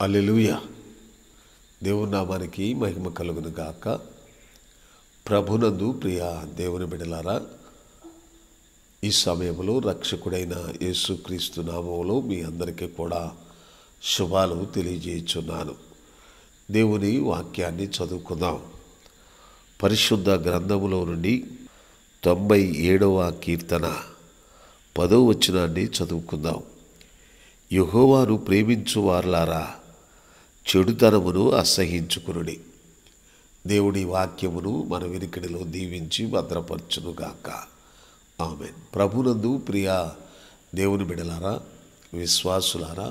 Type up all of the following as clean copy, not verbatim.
హల్లెలూయా. దేవుని నామానికి మహిమ కలుగును గాక. ప్రభునందు ప్రియ దేవుని బిడ్డలారా, ఈ సమయంలో రక్షకుడైన యేసుక్రీస్తు నామములో మీ అందరికీ కూడా శుభాలు తెలియజేయుచున్నాను. దేవుని వాక్యాన్ని చదువుకుందాం. పరిశుద్ధ గ్రంథములో నుండి 97వ కీర్తన 10వ వచనాన్ని చదువుకుందాం. యెహోవాను ప్రేమించు వారలారా, చెడుతనమును అసహించుకునుడి. దేవుడి వాక్యమును మన వినికిడిలో దీవించి భద్రపరచునుగాక. ఆమేన్. ప్రభునందు ప్రియ దేవుని బిడ్డలారా, విశ్వాసులారా,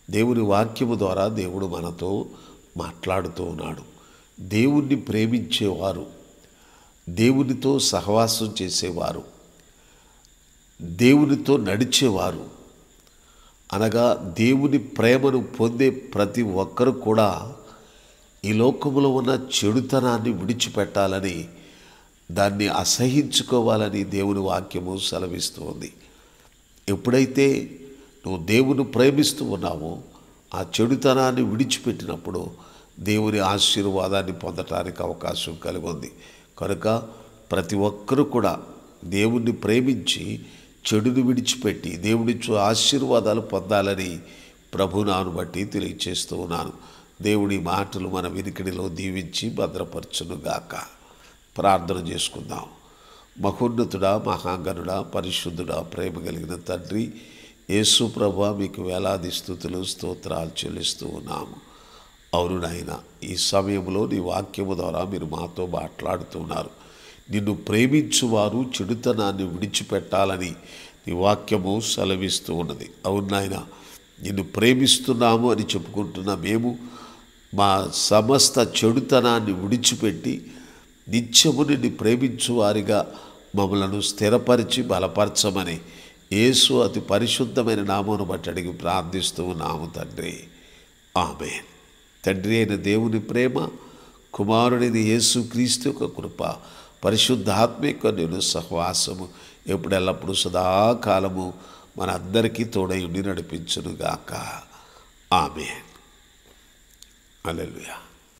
దేవుని వాక్యము ద్వారా దేవుడు మనతో మాట్లాడుతూ ఉన్నాడు. దేవుణ్ణి ప్రేమించేవారు, దేవునితో సహవాసం చేసేవారు, దేవునితో నడిచేవారు అనగా దేవుని ప్రేమను పొందే ప్రతి ఒక్కరు కూడా ఈ లోకములో ఉన్న చెడుతనాన్ని విడిచిపెట్టాలని, దాన్ని అసహించుకోవాలని దేవుని వాక్యము సెలవిస్తుంది. ఎప్పుడైతే నువ్వు దేవుని ప్రేమిస్తూ ఉన్నావో ఆ చెడుతనాన్ని విడిచిపెట్టినప్పుడు దేవుని ఆశీర్వాదాన్ని పొందటానికి అవకాశం కలిగి ఉంది. కనుక ప్రతి ఒక్కరూ కూడా దేవుణ్ణి ప్రేమించి చెడును విడిచిపెట్టి దేవుని ఆశీర్వాదాలు పొందాలని ప్రభునాను బట్టి తెలియచేస్తూ ఉన్నాను. దేవుడి మాటలు మన వినికిడిలో దీవించి భద్రపరచునుగాక. ప్రార్థన చేసుకుందాం. మహోన్నతుడా, మహాగణుడా, పరిశుద్ధుడా, ప్రేమ కలిగిన తండ్రి యేసు ప్రభువా, మీకు వేలాది స్తుతులు స్తోత్రాలు చెల్లిస్తూ ఉన్నాము. అవును నాయనా, ఈ సమయంలో నీ వాక్యము ద్వారా మీరు మాతో మాట్లాడుతున్నారు. నిన్ను ప్రేమించువారు చెడుతనాన్ని విడిచిపెట్టాలని నీ వాక్యము సెలవిస్తూ ఉన్నది. అవును నాయనా, నిన్ను ప్రేమిస్తున్నాము అని చెప్పుకుంటున్న మేము మా సమస్త చెడుతనాన్ని విడిచిపెట్టి నిత్యము నిన్ను ప్రేమించు వారిగా మమ్మలను స్థిరపరిచి బలపరచమని యేసు అతి పరిశుద్ధమైన నామమును బట్టి అడిగి ప్రార్థిస్తూ ఉన్నాము తండ్రి. ఆమేన్. తండ్రి అయిన దేవుని ప్రేమ, కుమారుడైన యేసుక్రీస్తు యొక్క కృప, పరిశుద్ధాత్మిక నేను సహవాసము ఎప్పుడెల్లప్పుడు సదాకాలము మన అందరికీ తోడై ఉండి నడిపించునుగాక. ఆమేన్. హల్లెలూయా.